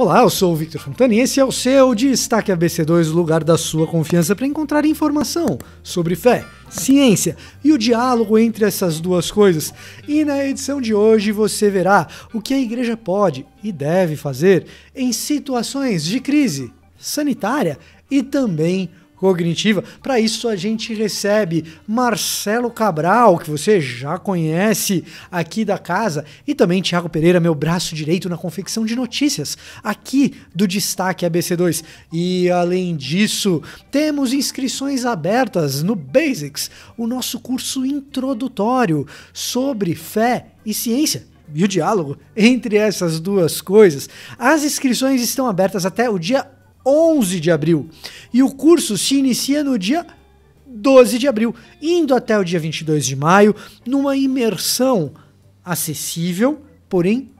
Olá, eu sou o Victor Fontana e esse é o seu Destaque ABC2, o lugar da sua confiança para encontrar informação sobre fé, ciência e o diálogo entre essas duas coisas. E na edição de hoje você verá o que a igreja pode e deve fazer em situações de crise sanitária e também cognitiva. Para isso a gente recebe Marcelo Cabral, que você já conhece aqui da casa, e também Thiago Pereira, meu braço direito na confecção de notícias aqui do Destaque ABC2. E além disso, temos inscrições abertas no Basics, o nosso curso introdutório sobre fé e ciência e o diálogo entre essas duas coisas. As inscrições estão abertas até o dia 11 de abril, e o curso se inicia no dia 12 de abril, indo até o dia 22 de maio, numa imersão acessível, porém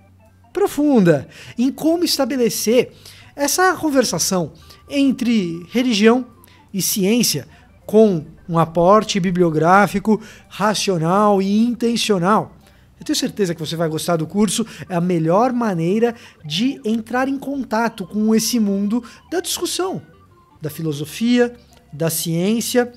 profunda, em como estabelecer essa conversação entre religião e ciência com um aporte bibliográfico racional e intencional. Eu tenho certeza que você vai gostar do curso, é a melhor maneira de entrar em contato com esse mundo da discussão, da filosofia, da ciência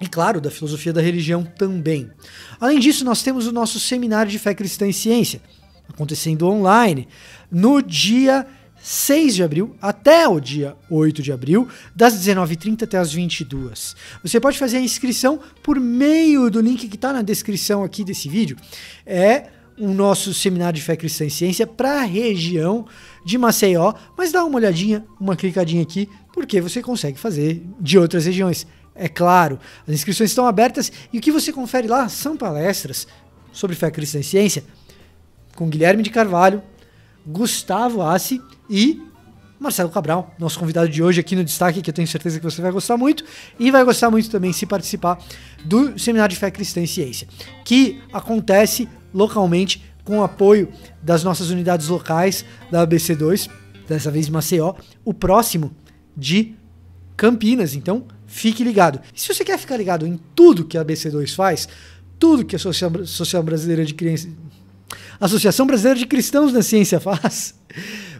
e, claro, da filosofia da religião também. Além disso, nós temos o nosso Seminário de Fé Cristã e Ciência, acontecendo online, no dia 6 de abril até o dia 8 de abril, das 19h30 até as 22h. Você pode fazer a inscrição por meio do link que está na descrição aqui desse vídeo. É o nosso Seminário de Fé Cristã e Ciência para a região de Maceió, mas dá uma olhadinha, uma clicadinha aqui, porque você consegue fazer de outras regiões. É claro, as inscrições estão abertas e o que você confere lá são palestras sobre fé cristã e ciência com Guilherme de Carvalho, Gustavo Assi e Marcelo Cabral, nosso convidado de hoje aqui no Destaque, que eu tenho certeza que você vai gostar muito, e vai gostar muito também se participar do Seminário de Fé Cristã e Ciência, que acontece localmente com o apoio das nossas unidades locais da ABC2, dessa vez de Maceió, o próximo de Campinas, então fique ligado. E se você quer ficar ligado em tudo que a ABC2 faz, tudo que a Associação Brasileira de Cristãos na Ciência faz,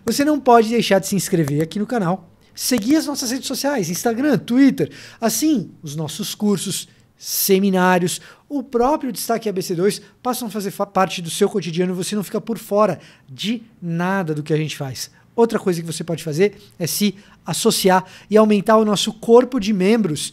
você não pode deixar de se inscrever aqui no canal, seguir as nossas redes sociais, Instagram, Twitter, assim, os nossos cursos, seminários, o próprio Destaque ABC2 passam a fazer parte do seu cotidiano e você não fica por fora de nada do que a gente faz. Outra coisa que você pode fazer é se associar e aumentar o nosso corpo de membros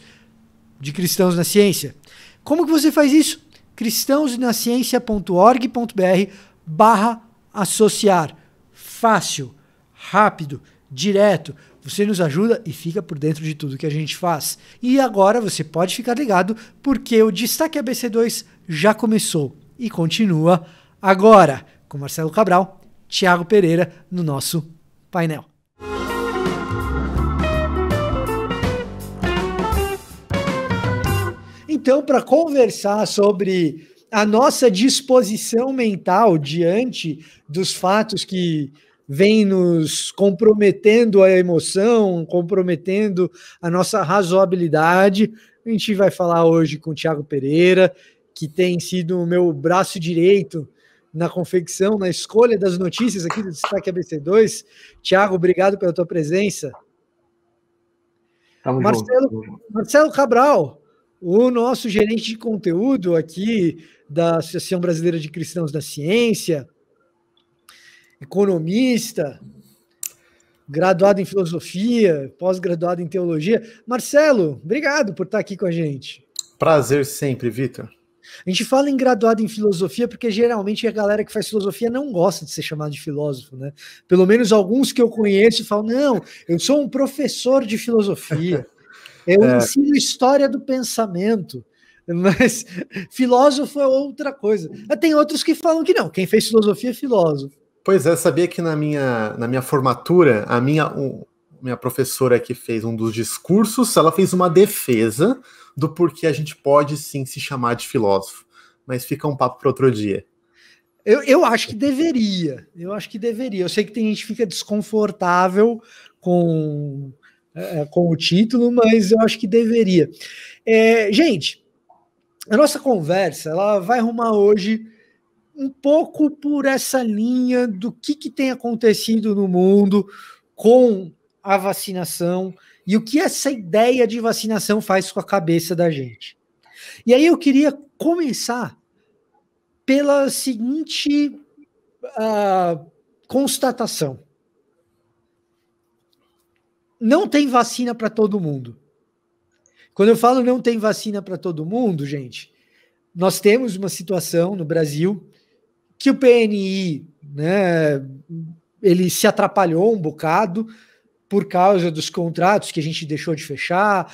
de Cristãos na Ciência. Como que você faz isso? cristãosnaciencia.org.br/associar. Fácil, rápido, direto. Você nos ajuda e fica por dentro de tudo que a gente faz. E agora você pode ficar ligado porque o Destaque ABC2 já começou e continua agora com Marcelo Cabral, Thiago Pereira no nosso painel. Então, para conversar sobre a nossa disposição mental diante dos fatos que vêm nos comprometendo a emoção, comprometendo a nossa razoabilidade, a gente vai falar hoje com o Thiago Pereira, que tem sido o meu braço direito na confecção, na escolha das notícias aqui do Destaque ABC2. Thiago, obrigado pela tua presença. Tamo junto. Marcelo Cabral, o nosso gerente de conteúdo aqui da Associação Brasileira de Cristãos da Ciência, economista, graduado em filosofia, pós-graduado em teologia. Marcelo, obrigado por estar aqui com a gente. Prazer sempre, Vitor. A gente fala em graduado em filosofia porque geralmente a galera que faz filosofia não gosta de ser chamado de filósofo, né? Pelo menos alguns que eu conheço falam, não, eu sou um professor de filosofia, eu ensino história do pensamento, mas filósofo é outra coisa. Mas tem outros que falam que não, quem fez filosofia é filósofo. Pois é, sabia que na minha formatura, a minha professora que fez um dos discursos, ela fez uma defesa do porquê a gente pode sim se chamar de filósofo, mas fica um papo para outro dia. Eu acho que deveria, eu sei que tem gente que fica desconfortável com o título, mas eu acho que deveria. Gente, a nossa conversa ela vai arrumar hoje um pouco por essa linha do que tem acontecido no mundo com a vacinação e o que essa ideia de vacinação faz com a cabeça da gente. E aí eu queria começar pela seguinte constatação. Não tem vacina para todo mundo. Quando eu falo não tem vacina para todo mundo, gente, nós temos uma situação no Brasil que o PNI, né, ele se atrapalhou um bocado por causa dos contratos que a gente deixou de fechar,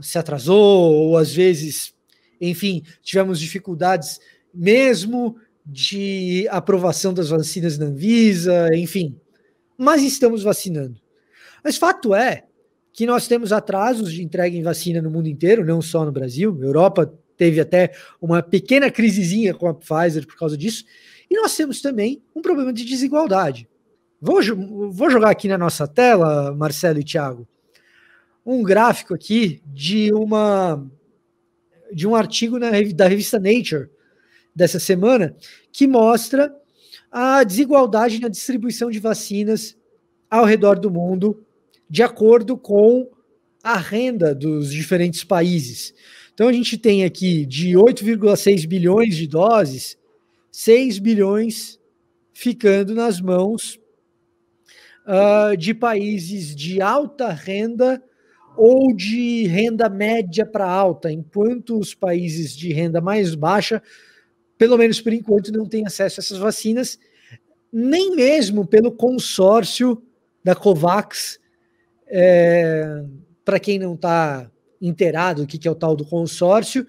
se atrasou, ou às vezes, enfim, tivemos dificuldades mesmo de aprovação das vacinas na Anvisa, enfim. Mas estamos vacinando. Mas fato é que nós temos atrasos de entrega em vacina no mundo inteiro, não só no Brasil. A Europa teve até uma pequena crisezinha com a Pfizer por causa disso. E nós temos também um problema de desigualdade. Vou jogar aqui na nossa tela, Marcelo e Thiago, um gráfico aqui de um artigo da revista Nature dessa semana que mostra a desigualdade na distribuição de vacinas ao redor do mundo de acordo com a renda dos diferentes países. Então a gente tem aqui de 8,6 bilhões de doses, 6 bilhões ficando nas mãos de países de alta renda ou de renda média para alta, enquanto os países de renda mais baixa, pelo menos por enquanto, não têm acesso a essas vacinas, nem mesmo pelo consórcio da COVAX. Para quem não está inteirado o que é o tal do consórcio,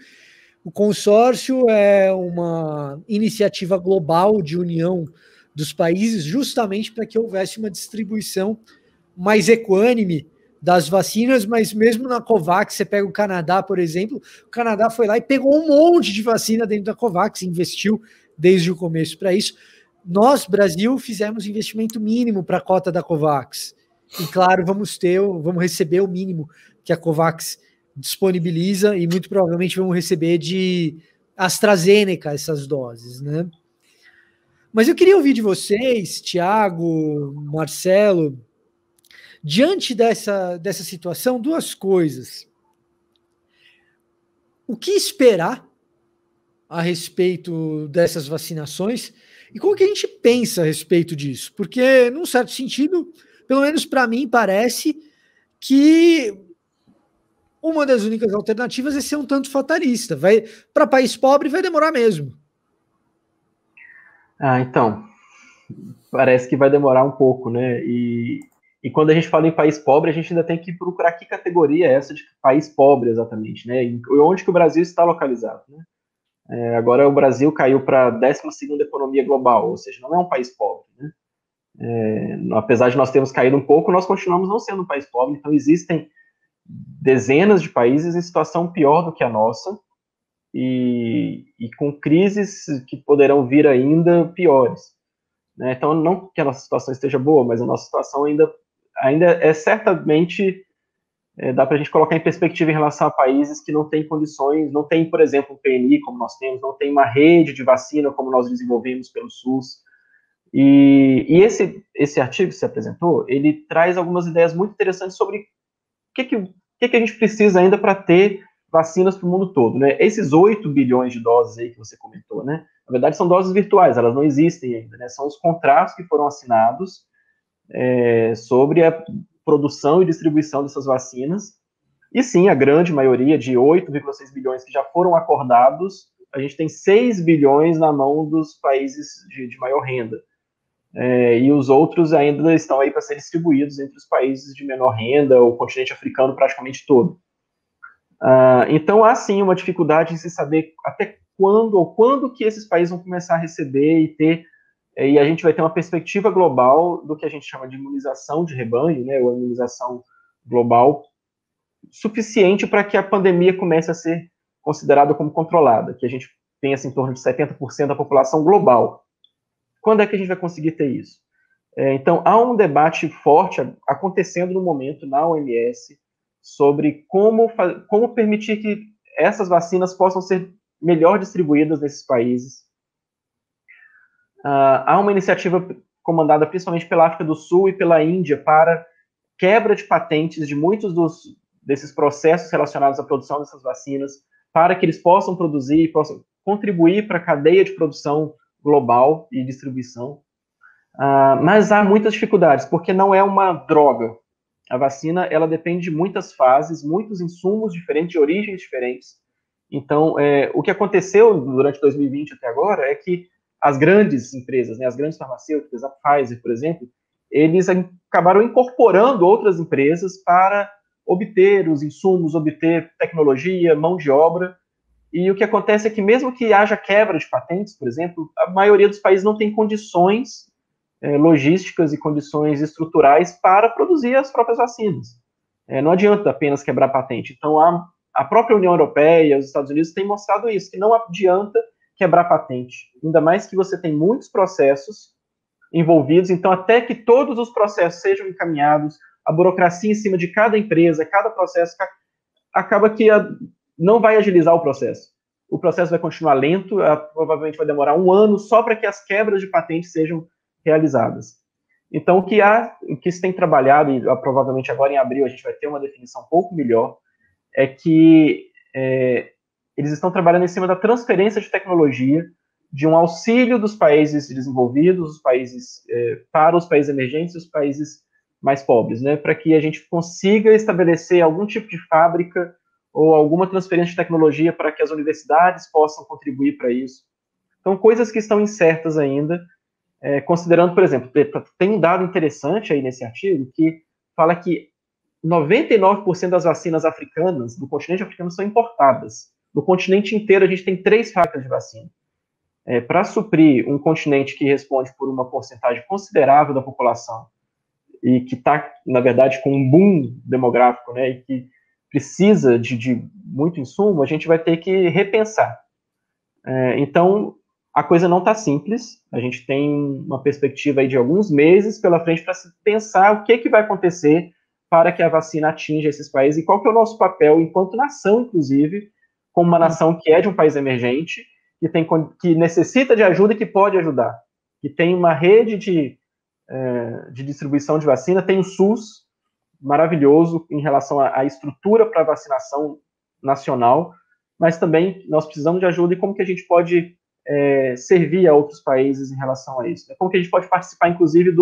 o consórcio é uma iniciativa global de união dos países justamente para que houvesse uma distribuição mais equânime das vacinas, mas mesmo na COVAX, você pega o Canadá, por exemplo, o Canadá foi lá e pegou um monte de vacina dentro da COVAX, investiu desde o começo para isso. Nós, Brasil, fizemos investimento mínimo para a cota da COVAX. E, claro, vamos receber o mínimo que a COVAX disponibiliza e muito provavelmente vamos receber de AstraZeneca essas doses, né? Mas eu queria ouvir de vocês, Thiago, Marcelo, diante dessa situação, duas coisas. O que esperar a respeito dessas vacinações e como que a gente pensa a respeito disso? Porque, num certo sentido, pelo menos para mim, parece que uma das únicas alternativas é ser um tanto fatalista. Para país pobre vai demorar mesmo. Então, parece que vai demorar um pouco, né? E quando a gente fala em país pobre, a gente ainda tem que procurar que categoria é essa de país pobre exatamente, né? E onde que o Brasil está localizado, né? Agora o Brasil caiu para a 12ª economia global, ou seja, não é um país pobre, né? Apesar de nós termos caído um pouco, nós continuamos não sendo um país pobre, então existem dezenas de países em situação pior do que a nossa e com crises que poderão vir ainda piores, né? Então, não que a nossa situação esteja boa, mas a nossa situação ainda é certamente, dá para a gente colocar em perspectiva em relação a países que não têm condições, não tem, por exemplo, um PNI como nós temos, não tem uma rede de vacina como nós desenvolvemos pelo SUS. E esse artigo que se apresentou, ele traz algumas ideias muito interessantes sobre o que a gente precisa ainda para ter vacinas para o mundo todo, né? Esses 8 bilhões de doses aí que você comentou, né? Na verdade, são doses virtuais, elas não existem ainda, né? São os contratos que foram assinados sobre a produção e distribuição dessas vacinas. E sim, a grande maioria de 8,6 bilhões que já foram acordados, a gente tem 6 bilhões na mão dos países de maior renda. E os outros ainda estão aí para ser distribuídos entre os países de menor renda, o continente africano praticamente todo. Então, há sim uma dificuldade em se saber até quando que esses países vão começar a receber e a gente vai ter uma perspectiva global do que a gente chama de imunização de rebanho, né, ou imunização global, suficiente para que a pandemia comece a ser considerada como controlada, que a gente pensa em torno de 70% da população global. Quando é que a gente vai conseguir ter isso? Então, há um debate forte acontecendo no momento na OMS sobre como permitir que essas vacinas possam ser melhor distribuídas nesses países. há uma iniciativa comandada principalmente pela África do Sul e pela Índia para quebra de patentes de muitos desses processos relacionados à produção dessas vacinas, para que eles possam produzir e possam contribuir para a cadeia de produção global e distribuição. Mas há muitas dificuldades, porque não é uma droga. A vacina, ela depende de muitas fases, muitos insumos diferentes, de origens diferentes. Então, o que aconteceu durante 2020 até agora é que as grandes empresas, né, as grandes farmacêuticas, a Pfizer, por exemplo, eles acabaram incorporando outras empresas para obter os insumos, obter tecnologia, mão de obra. E o que acontece é que mesmo que haja quebra de patentes, por exemplo, a maioria dos países não tem condições logísticas e condições estruturais para produzir as próprias vacinas. Não adianta apenas quebrar patente. Então, a própria União Europeia, os Estados Unidos têm mostrado isso, que não adianta quebrar patente. Ainda mais que você tem muitos processos envolvidos, então até que todos os processos sejam encaminhados, a burocracia em cima de cada empresa, cada processo, acaba que não vai agilizar o processo. O processo vai continuar lento, provavelmente vai demorar 1 ano só para que as quebras de patente sejam realizadas. Então, o que se tem trabalhado, e provavelmente agora em abril a gente vai ter uma definição um pouco melhor, é que eles estão trabalhando em cima da transferência de tecnologia, de um auxílio dos países desenvolvidos, os países para os países emergentes e os países mais pobres, né, para que a gente consiga estabelecer algum tipo de fábrica ou alguma transferência de tecnologia para que as universidades possam contribuir para isso. Então, coisas que estão incertas ainda, considerando, por exemplo, tem um dado interessante aí nesse artigo que fala que 99% das vacinas africanas, do continente africano, são importadas. No continente inteiro, a gente tem 3 fábricas de vacina. Para suprir um continente que responde por uma porcentagem considerável da população e que está, na verdade, com um boom demográfico, né, e que precisa de muito insumo, a gente vai ter que repensar. Então, a coisa não está simples, a gente tem uma perspectiva aí de alguns meses pela frente para se pensar o que vai acontecer para que a vacina atinja esses países e qual que é o nosso papel enquanto nação, inclusive, como uma nação que é de um país emergente, que necessita de ajuda e que pode ajudar, que tem uma rede de distribuição de vacina, tem o SUS, maravilhoso em relação à estrutura para vacinação nacional, mas também nós precisamos de ajuda e como que a gente pode servir a outros países em relação a isso. Como que a gente pode participar, inclusive,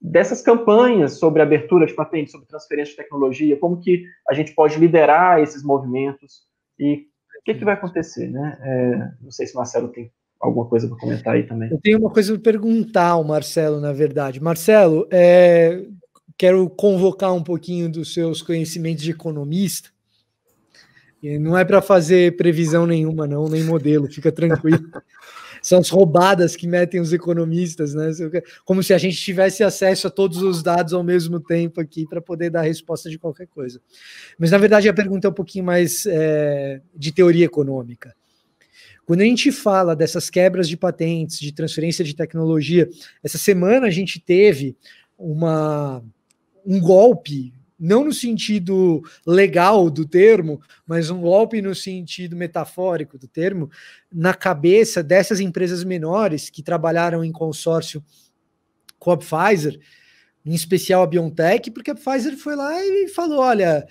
dessas campanhas sobre abertura de patentes, sobre transferência de tecnologia, como que a gente pode liderar esses movimentos e o que vai acontecer, né? Não sei se o Marcelo tem alguma coisa para comentar aí também. Eu tenho uma coisa para perguntar ao Marcelo, na verdade. Marcelo, quero convocar um pouquinho dos seus conhecimentos de economista. E não é para fazer previsão nenhuma, não, nem modelo, fica tranquilo. São as roubadas que metem os economistas, né? Como se a gente tivesse acesso a todos os dados ao mesmo tempo aqui para poder dar a resposta de qualquer coisa. Mas, na verdade, a pergunta é um pouquinho mais de teoria econômica. Quando a gente fala dessas quebras de patentes, de transferência de tecnologia, essa semana a gente teve um golpe, não no sentido legal do termo, mas um golpe no sentido metafórico do termo, na cabeça dessas empresas menores que trabalharam em consórcio com a Pfizer, em especial a BioNTech, porque a Pfizer foi lá e falou, olha,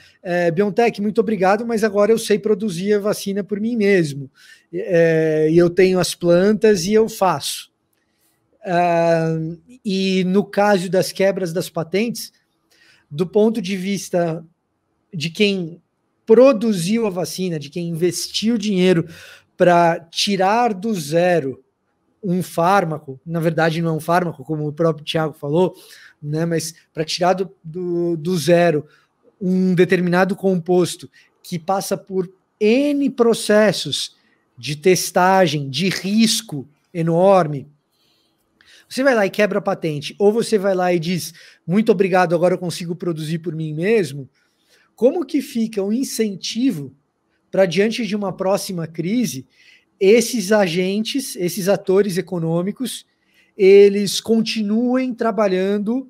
BioNTech, muito obrigado, mas agora eu sei produzir a vacina por mim mesmo, e eu tenho as plantas e eu faço. E no caso das quebras das patentes, do ponto de vista de quem produziu a vacina, de quem investiu dinheiro para tirar do zero um fármaco, na verdade não é um fármaco, como o próprio Thiago falou, né, mas para tirar do zero um determinado composto que passa por N processos de testagem, de risco enorme, você vai lá e quebra a patente, ou você vai lá e diz, muito obrigado, agora eu consigo produzir por mim mesmo, como que fica um incentivo para, diante de uma próxima crise, esses agentes, esses atores econômicos, eles continuem trabalhando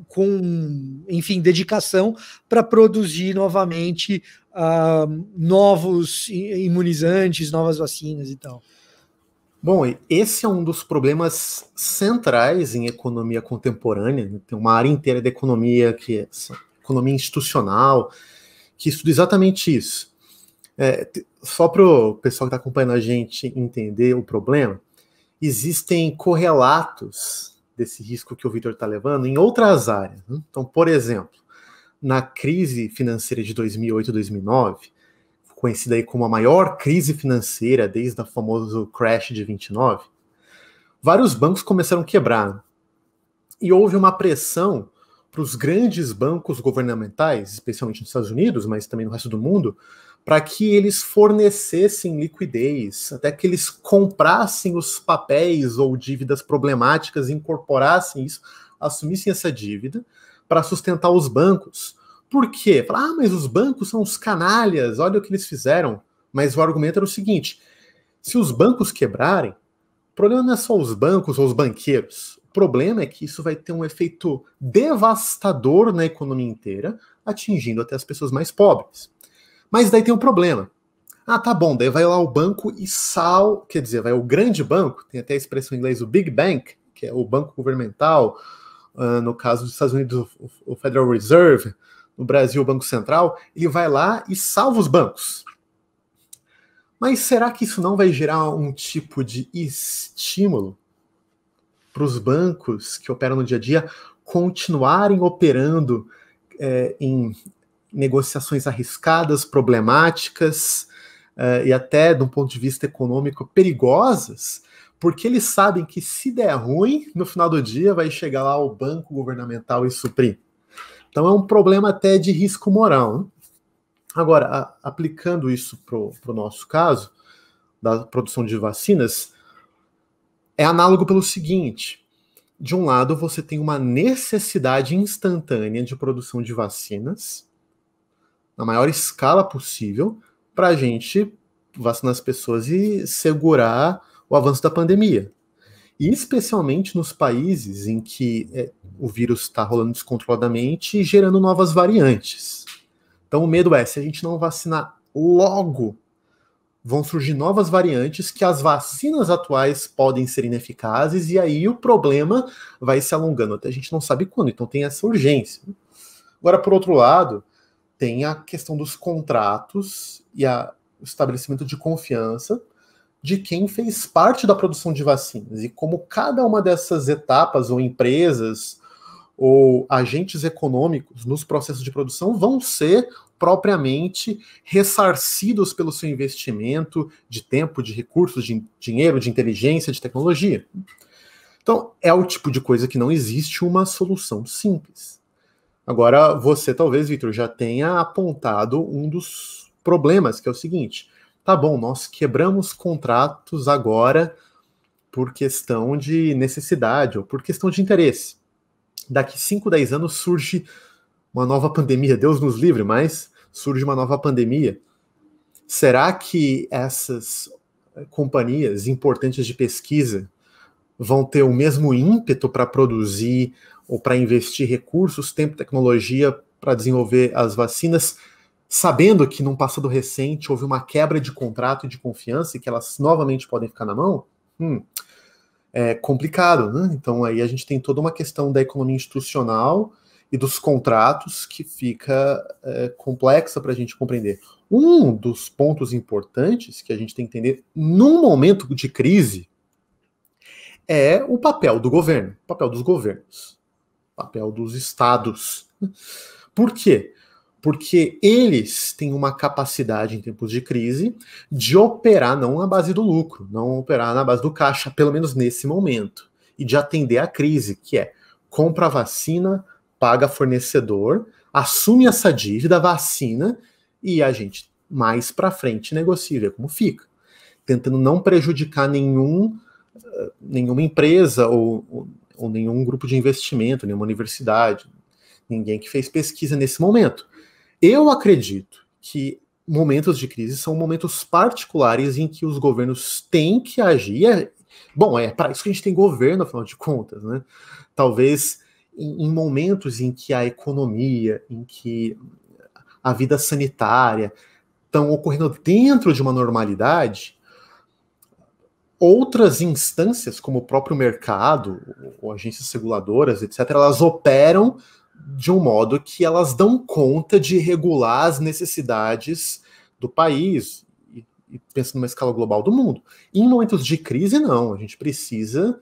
com, enfim, dedicação para produzir novamente novos imunizantes, novas vacinas e tal? Bom, esse é um dos problemas centrais em economia contemporânea. Tem uma área inteira da economia, que é economia institucional, que estuda exatamente isso. Só para o pessoal que está acompanhando a gente entender o problema, existem correlatos desse risco que o Vitor está levando em outras áreas. Né? Então, por exemplo, na crise financeira de 2008 e 2009, conhecida aí como a maior crise financeira desde o famoso crash de 29, vários bancos começaram a quebrar. E houve uma pressão para os grandes bancos governamentais, especialmente nos Estados Unidos, mas também no resto do mundo, para que eles fornecessem liquidez, até que eles comprassem os papéis ou dívidas problemáticas, incorporassem isso, assumissem essa dívida para sustentar os bancos. Por quê? Mas os bancos são os canalhas, olha o que eles fizeram. Mas o argumento era o seguinte: se os bancos quebrarem, o problema não é só os bancos ou os banqueiros. O problema é que isso vai ter um efeito devastador na economia inteira, atingindo até as pessoas mais pobres. Mas daí tem um problema. Tá bom, daí vai lá o banco e quer dizer, vai o grande banco, tem até a expressão em inglês, o Big Bank, que é o banco governamental, no caso dos Estados Unidos, o Federal Reserve, no Brasil, o Banco Central, ele vai lá e salva os bancos. Mas será que isso não vai gerar um tipo de estímulo para os bancos que operam no dia a dia continuarem operando em negociações arriscadas, problemáticas e até, de um ponto de vista econômico, perigosas? Porque eles sabem que se der ruim, no final do dia vai chegar lá o banco governamental e suprir. Então é um problema até de risco moral. Né? Agora, aplicando isso para o nosso caso, da produção de vacinas, é análogo pelo seguinte: de um lado, você tem uma necessidade instantânea de produção de vacinas, na maior escala possível, para a gente vacinar as pessoas e segurar o avanço da pandemia. E especialmente nos países em que o vírus está rolando descontroladamente e gerando novas variantes. Então o medo é, se a gente não vacinar logo, vão surgir novas variantes que as vacinas atuais podem ser ineficazes, e aí o problema vai se alongando até a gente não sabe quando. Então tem essa urgência. Agora, por outro lado, tem a questão dos contratos e o estabelecimento de confiança de quem fez parte da produção de vacinas, e como cada uma dessas etapas, ou empresas, ou agentes econômicos nos processos de produção vão ser propriamente ressarcidos pelo seu investimento de tempo, de recursos, de dinheiro, de inteligência, de tecnologia. Então, é o tipo de coisa que não existe uma solução simples. Agora, você talvez, Vitor, já tenha apontado um dos problemas, que é o seguinte: tá bom, nós quebramos contratos agora por questão de necessidade ou por questão de interesse. Daqui 5, 10 anos surge uma nova pandemia, Deus nos livre, mas surge uma nova pandemia. Será que essas companhias importantes de pesquisa vão ter o mesmo ímpeto para produzir ou para investir recursos, tempo, tecnologia para desenvolver as vacinas, sabendo que num passado recente houve uma quebra de contrato e de confiança e que elas novamente podem ficar na mão? É complicado, né? Então aí a gente tem toda uma questão da economia institucional e dos contratos que fica complexa para a gente compreender. Um dos pontos importantes que a gente tem que entender num momento de crise é o papel do governo, o papel dos governos, o papel dos estados. Por quê? Porque eles têm uma capacidade em tempos de crise de operar não na base do lucro, não operar na base do caixa, pelo menos nesse momento, e de atender à crise, que é compra a vacina, paga fornecedor, assume essa dívida, vacina, e a gente mais para frente negocia, vê como fica, tentando não prejudicar nenhuma empresa ou nenhum grupo de investimento, nenhuma universidade, ninguém que fez pesquisa nesse momento. Eu acredito que momentos de crise são momentos particulares em que os governos têm que agir. Bom, é para isso que a gente tem governo, afinal de contas, né? Talvez em momentos em que a economia, em que a vida sanitária estão ocorrendo dentro de uma normalidade, outras instâncias, como o próprio mercado, ou agências reguladoras, etc., elas operam de um modo que elas dão conta de regular as necessidades do país, e pensando numa escala global do mundo. E em momentos de crise, não. A gente precisa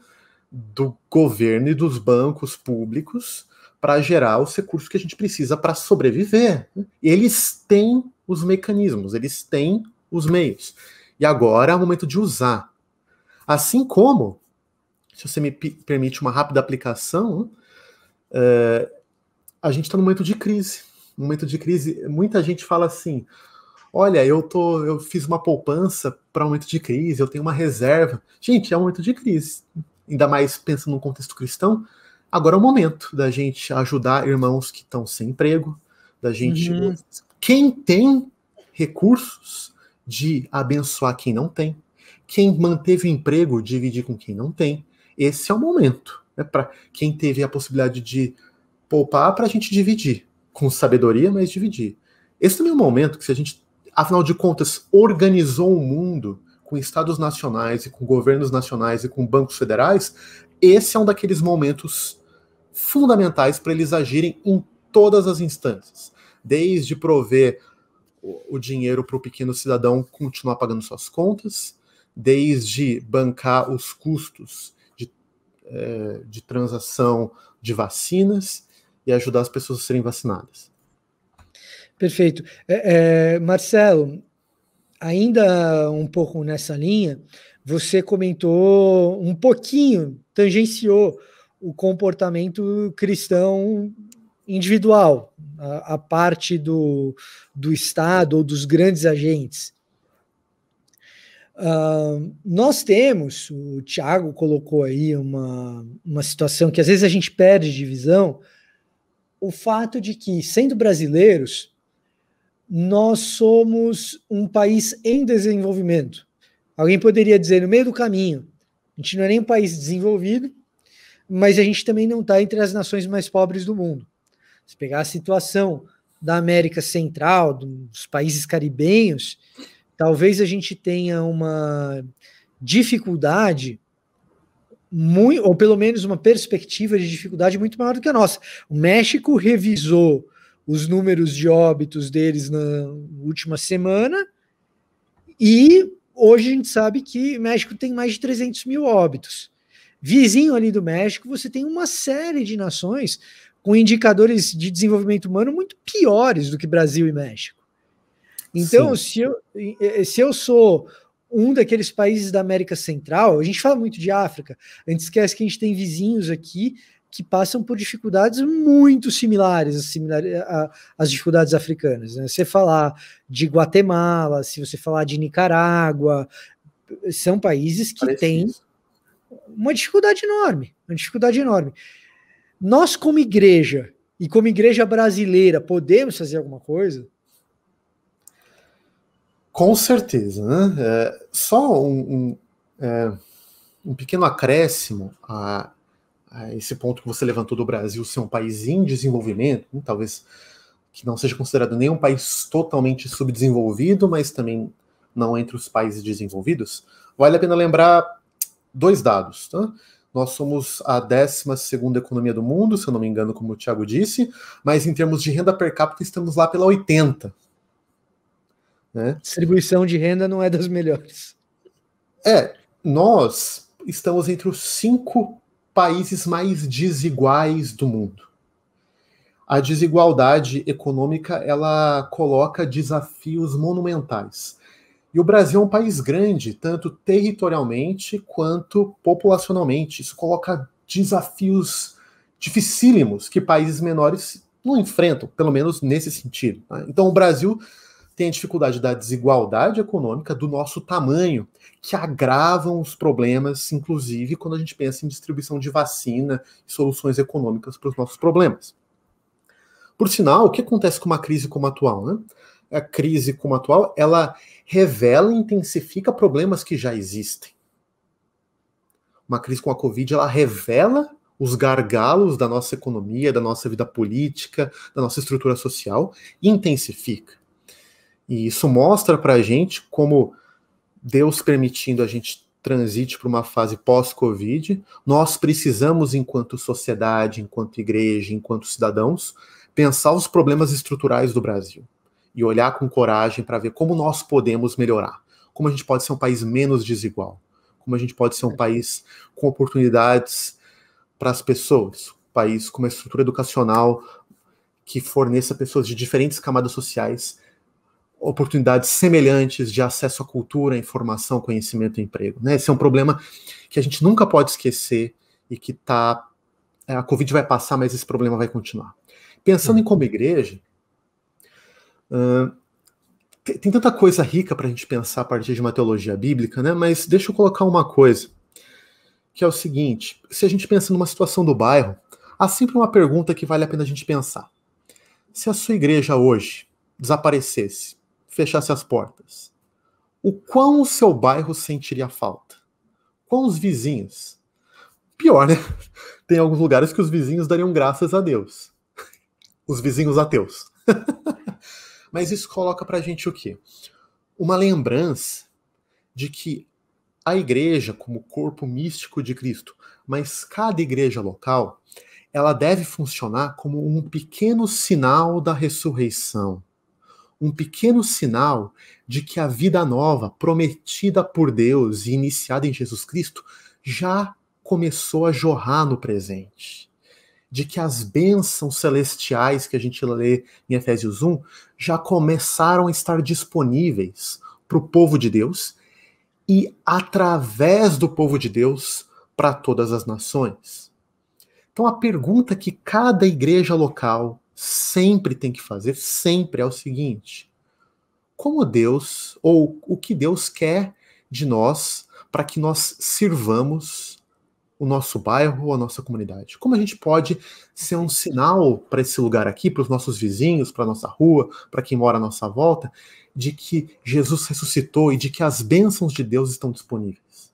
do governo e dos bancos públicos para gerar os recursos que a gente precisa para sobreviver. Eles têm os mecanismos, eles têm os meios. E agora é o momento de usar. Assim como, se você me permite uma rápida aplicação, a gente está num momento de crise. No momento de crise, muita gente fala assim: olha, eu fiz uma poupança para um momento de crise, eu tenho uma reserva. Gente, é um momento de crise. Ainda mais pensando num contexto cristão. Agora é o momento da gente ajudar irmãos que estão sem emprego, da gente... Quem tem recursos, de abençoar quem não tem. Quem manteve o emprego, dividir com quem não tem. Esse é o momento. Para quem teve a possibilidade de poupar, para a gente dividir. Com sabedoria, mas dividir. Esse também é um momento que, se a gente, afinal de contas, organizou o mundo com estados nacionais e com governos nacionais e com bancos federais, esse é um daqueles momentos fundamentais para eles agirem em todas as instâncias. Desde prover o dinheiro para o pequeno cidadão continuar pagando suas contas, desde bancar os custos de transação de vacinas e ajudar as pessoas a serem vacinadas. Perfeito. Marcelo, ainda um pouco nessa linha, você comentou um pouquinho, tangenciou o comportamento cristão individual, a parte do Estado ou dos grandes agentes. Nós temos, o Thiago colocou aí uma situação que às vezes a gente perde de visão, o fato de que, sendo brasileiros, nós somos um país em desenvolvimento. Alguém poderia dizer, no meio do caminho, a gente não é nem um país desenvolvido, mas a gente também não está entre as nações mais pobres do mundo. Se pegar a situação da América Central, dos países caribenhos, talvez a gente tenha uma dificuldade, ou pelo menos uma perspectiva de dificuldade muito maior do que a nossa. O México revisou os números de óbitos deles na última semana, e hoje a gente sabe que o México tem mais de 300 mil óbitos. Vizinho ali do México, você tem uma série de nações com indicadores de desenvolvimento humano muito piores do que Brasil e México. Então, se eu sou um daqueles países da América Central, a gente fala muito de África, a gente esquece que a gente tem vizinhos aqui que passam por dificuldades muito similares às dificuldades africanas. Né? Se você falar de Guatemala, se você falar de Nicarágua, são países que têm uma dificuldade enorme, Nós, como igreja, e como igreja brasileira, podemos fazer alguma coisa? Com certeza, né? Só um pequeno acréscimo a esse ponto que você levantou do Brasil ser um país em desenvolvimento, talvez que não seja considerado nem um país totalmente subdesenvolvido, mas também não entre os países desenvolvidos. Vale a pena lembrar 2 dados, tá? Nós somos a 12ª economia do mundo, se eu não me engano, como o Thiago disse, mas em termos de renda per capita estamos lá pela 80. Né? Distribuição de renda não é das melhores. Nós estamos entre os 5 países mais desiguais do mundo. A desigualdade econômica, ela coloca desafios monumentais. E o Brasil é um país grande, tanto territorialmente quanto populacionalmente. Isso coloca desafios dificílimos que países menores não enfrentam, pelo menos nesse sentido. Né? Então o Brasil tem a dificuldade da desigualdade econômica, do nosso tamanho, que agravam os problemas, inclusive quando a gente pensa em distribuição de vacina e soluções econômicas para os nossos problemas. Por sinal, o que acontece com uma crise como a atual? Né? A crise como a atual, ela revela e intensifica problemas que já existem. Uma crise com a Covid, ela revela os gargalos da nossa economia, da nossa vida política, da nossa estrutura social, e intensifica. E isso mostra para a gente como Deus permitindo a gente transite para uma fase pós-Covid, nós precisamos, enquanto sociedade, enquanto igreja, enquanto cidadãos, pensar os problemas estruturais do Brasil e olhar com coragem para ver como nós podemos melhorar, como a gente pode ser um país menos desigual, como a gente pode ser um país com oportunidades para as pessoas, um país com uma estrutura educacional que forneça pessoas de diferentes camadas sociais oportunidades semelhantes de acesso à cultura, informação, conhecimento e emprego. Né? Esse é um problema que a gente nunca pode esquecer e que a Covid vai passar, mas esse problema vai continuar. Pensando em como igreja, tem tanta coisa rica para a gente pensar a partir de uma teologia bíblica, né? Mas deixa eu colocar uma coisa, que é o seguinte: se a gente pensa numa situação do bairro, há sempre uma pergunta que vale a pena a gente pensar. Se a sua igreja hoje desaparecesse, fechasse as portas, o quão o seu bairro sentiria falta? Quão os vizinhos? Pior, né? Tem alguns lugares que os vizinhos dariam graças a Deus. Os vizinhos ateus. Mas isso coloca pra gente o quê? Uma lembrança de que a igreja, como corpo místico de Cristo, mas cada igreja local, ela deve funcionar como um pequeno sinal da ressurreição. Um pequeno sinal de que a vida nova, prometida por Deus e iniciada em Jesus Cristo, já começou a jorrar no presente. De que as bênçãos celestiais que a gente lê em Efésios 1 já começaram a estar disponíveis para o povo de Deus e, através do povo de Deus, para todas as nações. Então, a pergunta que cada igreja local sempre tem que fazer, sempre é o seguinte: como Deus, ou o que Deus quer de nós para que nós sirvamos o nosso bairro ou a nossa comunidade? Como a gente pode ser um sinal para esse lugar aqui, para os nossos vizinhos, para a nossa rua, para quem mora à nossa volta, de que Jesus ressuscitou e de que as bênçãos de Deus estão disponíveis?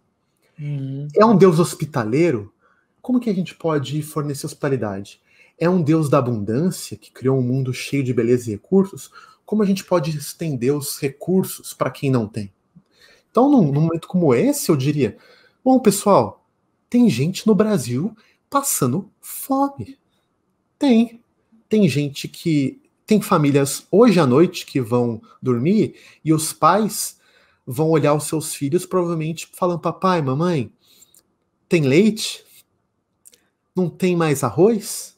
É um Deus hospitaleiro? Como que a gente pode fornecer hospitalidade? É um Deus da abundância, que criou um mundo cheio de beleza e recursos? Como a gente pode estender os recursos para quem não tem? Então, num momento como esse, eu diria: bom, pessoal, tem gente no Brasil passando fome. Tem gente que... Tem famílias hoje à noite que vão dormir e os pais vão olhar os seus filhos provavelmente falando: papai, mamãe, tem leite? Não tem mais arroz?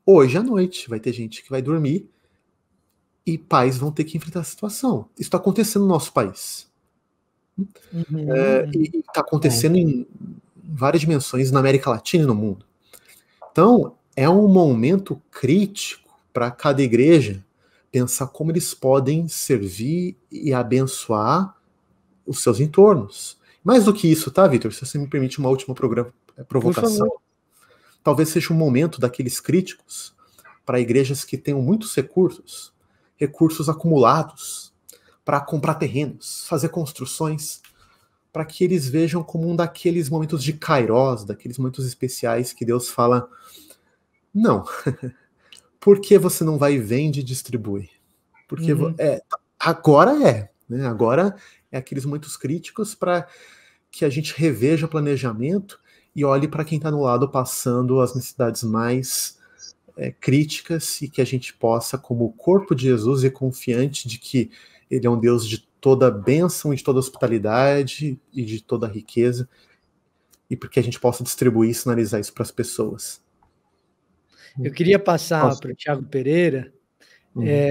Hoje à noite vai ter gente que vai dormir e pais vão ter que enfrentar a situação. Isso está acontecendo no nosso país. E está acontecendo em várias dimensões na América Latina e no mundo. Então, é um momento crítico para cada igreja pensar como eles podem servir e abençoar os seus entornos. Mais do que isso, tá, Vitor? Se você me permite uma última provocação. Talvez seja um momento daqueles críticos para igrejas que tenham muitos recursos acumulados, para comprar terrenos, fazer construções, para que eles vejam como um daqueles momentos de kairos, daqueles momentos especiais que Deus fala: não, por que você não vai e vende e distribui? Porque agora né? Agora é aqueles momentos críticos para que a gente reveja planejamento e olhe para quem está no lado passando as necessidades mais críticas, e que a gente possa, como corpo de Jesus, e confiante de que Ele é um Deus de toda bênção, de toda hospitalidade e de toda riqueza, e porque a gente possa distribuir e sinalizar isso para as pessoas. Eu queria passar para o Thiago Pereira,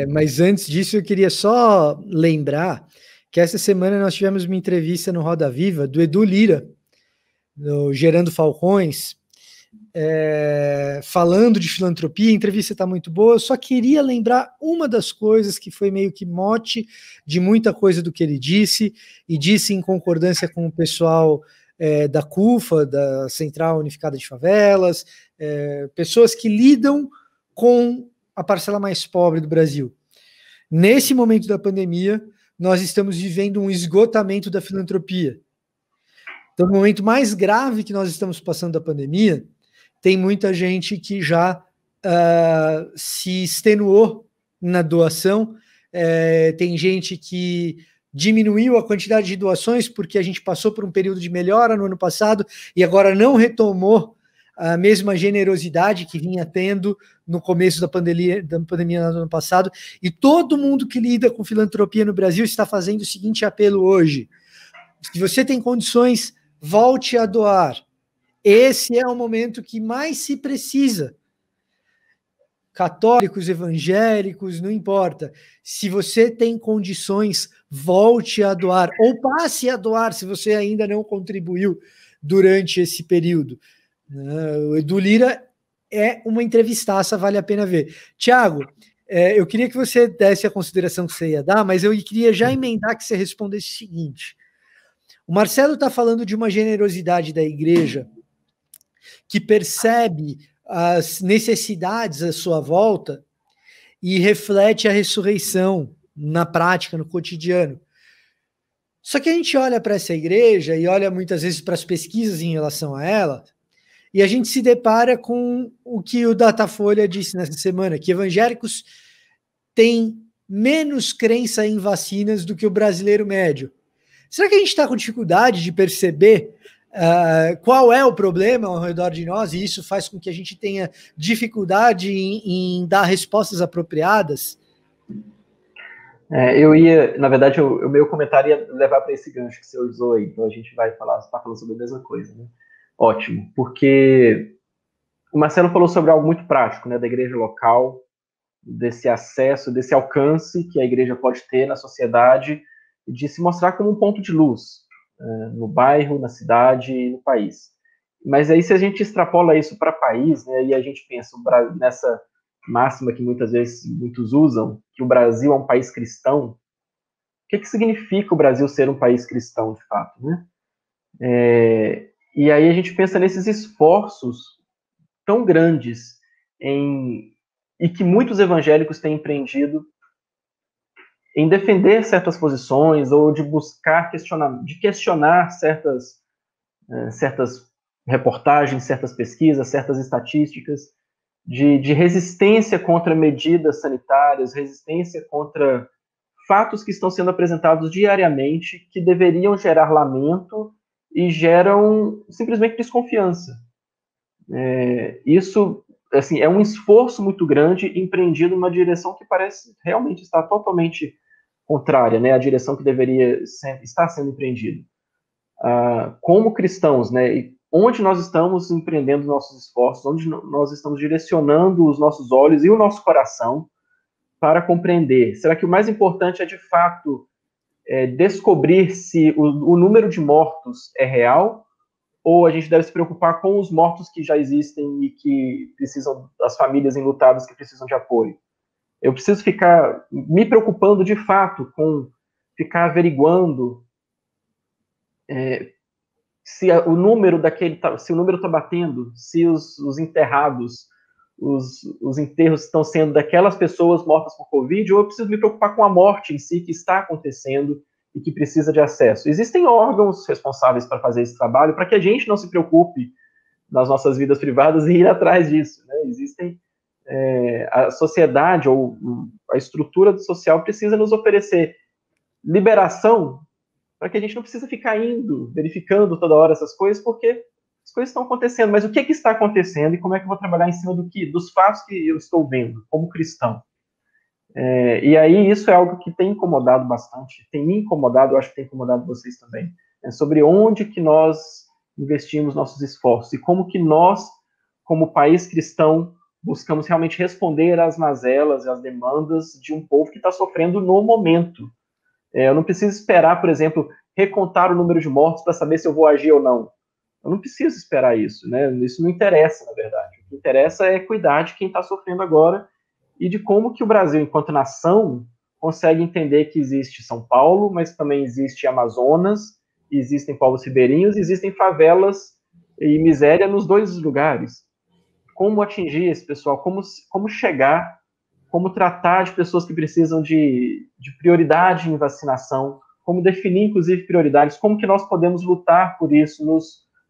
mas antes disso eu queria só lembrar que essa semana nós tivemos uma entrevista no Roda Viva do Edu Lira, no Gerando Falcões, falando de filantropia. A entrevista está muito boa. Eu só queria lembrar uma das coisas que foi meio que mote de muita coisa do que ele disse, e disse em concordância com o pessoal da CUFA, da Central Unificada de Favelas, pessoas que lidam com a parcela mais pobre do Brasil. Nesse momento da pandemia, nós estamos vivendo um esgotamento da filantropia. Então, no momento mais grave que nós estamos passando da pandemia, tem muita gente que já se extenuou na doação, tem gente que diminuiu a quantidade de doações porque a gente passou por um período de melhora no ano passado e agora não retomou a mesma generosidade que vinha tendo no começo da pandemia no ano passado. E todo mundo que lida com filantropia no Brasil está fazendo o seguinte apelo hoje: se você tem condições, volte a doar. Esse é o momento que mais se precisa. Católicos, evangélicos, não importa. Se você tem condições, volte a doar, ou passe a doar se você ainda não contribuiu durante esse período. O Edu Lira é uma entrevistaça, vale a pena ver. Tiago, eu queria que você desse a consideração que você ia dar, mas eu queria já emendar que você respondesse o seguinte. O Marcelo está falando de uma generosidade da igreja que percebe as necessidades à sua volta e reflete a ressurreição na prática, no cotidiano. Só que a gente olha para essa igreja e olha muitas vezes para as pesquisas em relação a ela, e a gente se depara com o que o Datafolha disse nessa semana, que evangélicos têm menos crença em vacinas do que o brasileiro médio. Será que a gente está com dificuldade de perceber qual é o problema ao redor de nós, e isso faz com que a gente tenha dificuldade em dar respostas apropriadas? Na verdade, o meu comentário ia levar para esse gancho que você usou aí, então a gente vai falar, está falando sobre a mesma coisa, né? Ótimo, porque o Marcelo falou sobre algo muito prático, né, da igreja local, desse acesso, desse alcance que a igreja pode ter na sociedade, de se mostrar como um ponto de luz, no bairro, na cidade e no país. Mas aí, se a gente extrapola isso para país, né, e a gente pensa nessa máxima que muitas vezes muitos usam, que o Brasil é um país cristão, o que significa o Brasil ser um país cristão, de fato, né? E aí a gente pensa nesses esforços tão grandes e que muitos evangélicos têm empreendido em defender certas posições ou de buscar questionar certas reportagens, certas pesquisas, certas estatísticas, de resistência contra medidas sanitárias, resistência contra fatos que estão sendo apresentados diariamente que deveriam gerar lamento e geram simplesmente desconfiança. Isso, assim, é um esforço muito grande empreendido numa direção que parece realmente estar totalmente contrária, né, à direção que deveria estar sendo empreendida. Como cristãos, né, onde nós estamos empreendendo nossos esforços, onde nós estamos direcionando os nossos olhos e o nosso coração para compreender? Será que o mais importante é, de fato, descobrir se o número de mortos é real, ou a gente deve se preocupar com os mortos que já existem e que precisam, as famílias enlutadas que precisam de apoio? Eu preciso ficar me preocupando, de fato, com ficar averiguando se o número está batendo, se os enterrados, os enterros estão sendo daquelas pessoas mortas por Covid, ou eu preciso me preocupar com a morte em si que está acontecendo e que precisa de acesso. Existem órgãos responsáveis para fazer esse trabalho, para que a gente não se preocupe nas nossas vidas privadas e ir atrás disso, né? Existem a sociedade ou a estrutura social precisa nos oferecer liberação para que a gente não precisa ficar verificando toda hora essas coisas, porque as coisas estão acontecendo. Mas o que está acontecendo e como é que eu vou trabalhar em cima dos fatos que eu estou vendo como cristão? E aí isso é algo que tem incomodado bastante, tem me incomodado, eu acho que tem incomodado vocês também, sobre onde que nós investimos nossos esforços e como que nós, como país cristão, buscamos realmente responder às mazelas e às demandas de um povo que está sofrendo no momento. Eu não preciso esperar, por exemplo, recontar o número de mortos para saber se eu vou agir ou não. Eu não preciso esperar isso, né? Isso não interessa, na verdade. O que interessa é cuidar de quem está sofrendo agora e de como que o Brasil, enquanto nação, consegue entender que existe São Paulo, mas também existe Amazonas, existem povos ribeirinhos, existem favelas e miséria nos dois lugares. Como atingir esse pessoal, como chegar, como tratar de pessoas que precisam de prioridade em vacinação, como definir, inclusive, prioridades, como que nós podemos lutar por isso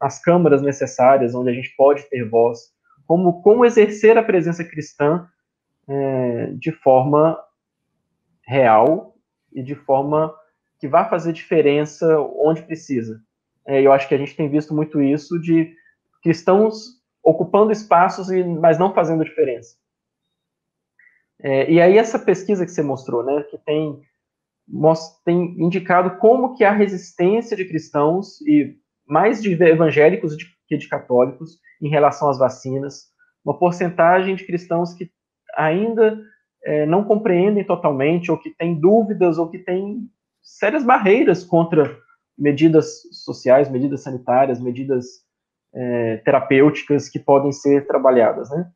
nas câmaras necessárias, onde a gente pode ter voz, como exercer a presença cristã de forma real e de forma que vai fazer diferença onde precisa. Eu acho que a gente tem visto muito isso de cristãos ocupando espaços, mas não fazendo diferença. E aí essa pesquisa que você mostrou, né, que tem indicado como que a resistência de cristãos, e mais de evangélicos que de católicos, em relação às vacinas, uma porcentagem de cristãos que ainda não compreendem totalmente, ou que têm dúvidas, ou que têm sérias barreiras contra medidas sociais, medidas sanitárias, medidas terapêuticas que podem ser trabalhadas, né?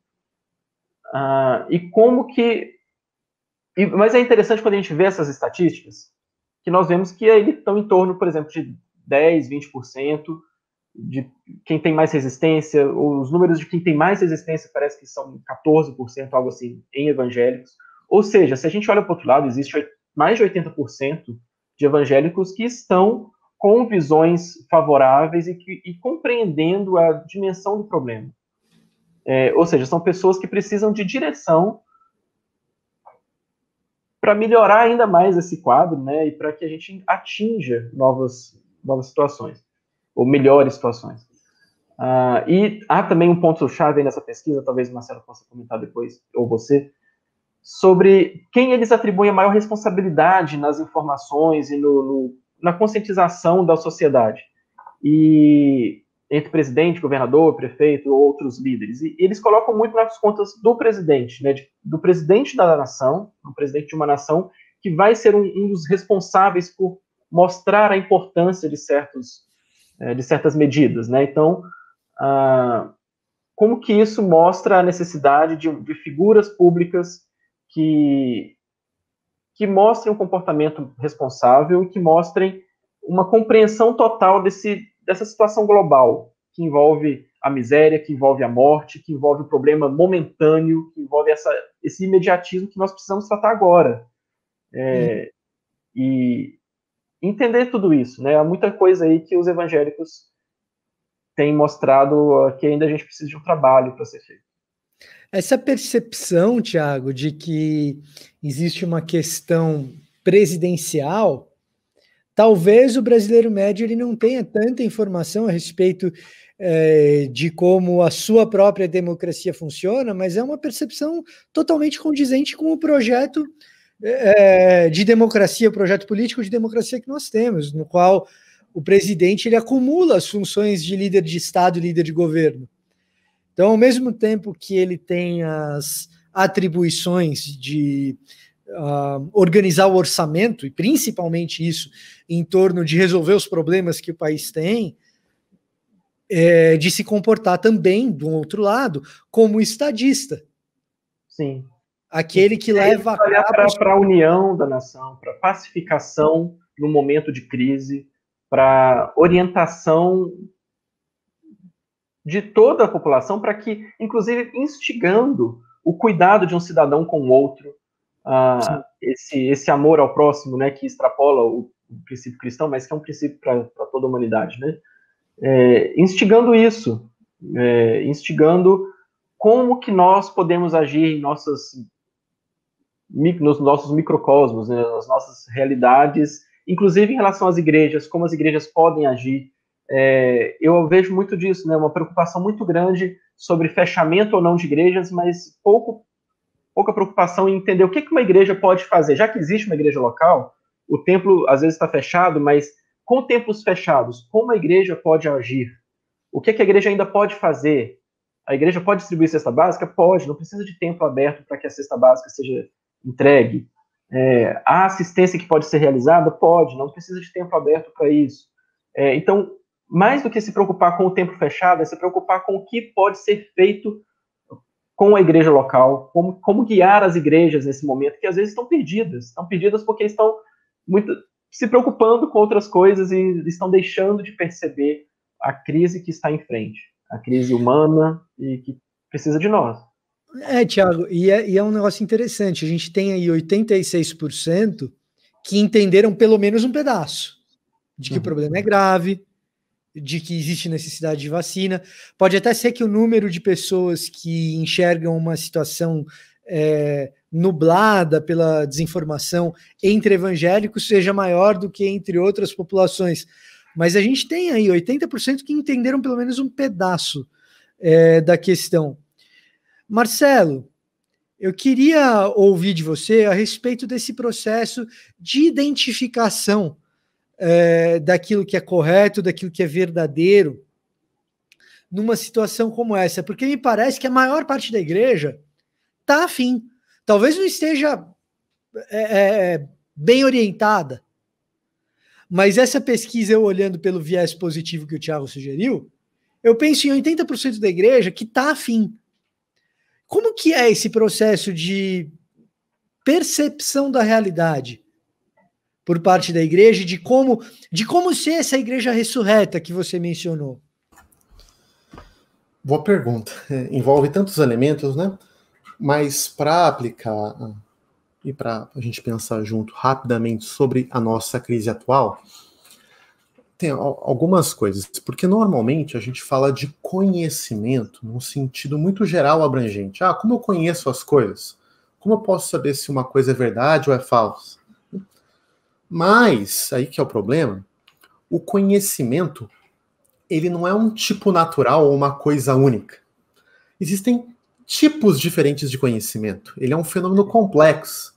Mas é interessante quando a gente vê essas estatísticas, que nós vemos que eles estão em torno, por exemplo, de 10%, 20% de quem tem mais resistência. Os números de quem tem mais resistência parece que são 14%, algo assim, em evangélicos. Ou seja, se a gente olha para o outro lado, existe mais de 80% de evangélicos que estão com visões favoráveis e compreendendo a dimensão do problema. Ou seja, são pessoas que precisam de direção para melhorar ainda mais esse quadro, né, e para que a gente atinja novas situações, ou melhores situações. E há também um ponto-chave nessa pesquisa, talvez o Marcelo possa comentar depois, ou você, sobre quem eles atribuem a maior responsabilidade nas informações e na conscientização da sociedade. E entre presidente, governador, prefeito ou outros líderes. E eles colocam muito nas contas do presidente, né, do presidente da nação, o presidente de uma nação, que vai ser um dos responsáveis por mostrar a importância de certas medidas, né? Então, como que isso mostra a necessidade de figuras públicas que mostrem um comportamento responsável e que mostrem uma compreensão total dessa situação global, que envolve a miséria, que envolve a morte, que envolve o problema momentâneo, que envolve esse imediatismo que nós precisamos tratar agora. E entender tudo isso, né? Há muita coisa aí que os evangélicos têm mostrado que ainda a gente precisa de um trabalho para ser feito. Essa percepção, Tiago, de que existe uma questão presidencial, talvez o brasileiro médio ele não tenha tanta informação a respeito de como a sua própria democracia funciona, mas é uma percepção totalmente condizente com o projeto de democracia, o projeto político de democracia que nós temos, no qual o presidente ele acumula as funções de líder de Estado e líder de governo. Então, ao mesmo tempo que ele tem as atribuições de organizar o orçamento, e principalmente isso, em torno de resolver os problemas que o país tem, de se comportar também, do outro lado, como estadista. Sim. Aquele que leva para a união da nação, para a pacificação no momento de crise, para orientação de toda a população, para que, inclusive, instigando o cuidado de um cidadão com o outro, esse amor ao próximo, né, que extrapola o princípio cristão, mas que é um princípio para toda a humanidade, né? Instigando isso, instigando como que nós podemos agir nos nossos microcosmos, né, nas nossas realidades, inclusive em relação às igrejas, como as igrejas podem agir. Eu vejo muito disso, né, uma preocupação muito grande sobre fechamento ou não de igrejas, mas pouca preocupação em entender o que uma igreja pode fazer. Já que existe uma igreja local, o templo às vezes está fechado, mas com templos fechados, como a igreja pode agir? O que a igreja ainda pode fazer? A igreja pode distribuir cesta básica? Pode, não precisa de templo aberto para que a cesta básica seja entregue. A assistência que pode ser realizada? Pode, não precisa de templo aberto para isso. Então, mais do que se preocupar com o templo fechado, é se preocupar com o que pode ser feito com a igreja local, como guiar as igrejas nesse momento, que às vezes estão perdidas porque estão muito se preocupando com outras coisas e estão deixando de perceber a crise que está em frente, a crise humana e que precisa de nós. Tiago, e é um negócio interessante, a gente tem aí 86% que entenderam pelo menos um pedaço de que o problema é grave, de que existe necessidade de vacina. Pode até ser que o número de pessoas que enxergam uma situação nublada pela desinformação entre evangélicos seja maior do que entre outras populações. Mas a gente tem aí 80% que entenderam pelo menos um pedaço da questão. Marcelo, eu queria ouvir de você a respeito desse processo de identificação daquilo que é correto, daquilo que é verdadeiro, numa situação como essa, porque me parece que a maior parte da igreja está afim. Talvez não esteja bem orientada, mas essa pesquisa, eu olhando pelo viés positivo que o Thiago sugeriu, eu penso em 80% da igreja que está afim. Como que é esse processo de percepção da realidade por parte da igreja, de como ser essa igreja ressurreta que você mencionou? Boa pergunta. Envolve tantos elementos, né? Mas para aplicar e para a gente pensar junto rapidamente sobre a nossa crise atual, tem algumas coisas, porque normalmente a gente fala de conhecimento num sentido muito geral, abrangente. Como eu conheço as coisas? Como eu posso saber se uma coisa é verdade ou é falsa? Mas, aí que é o problema, o conhecimento, ele não é um tipo natural ou uma coisa única. Existem tipos diferentes de conhecimento. Ele é um fenômeno complexo.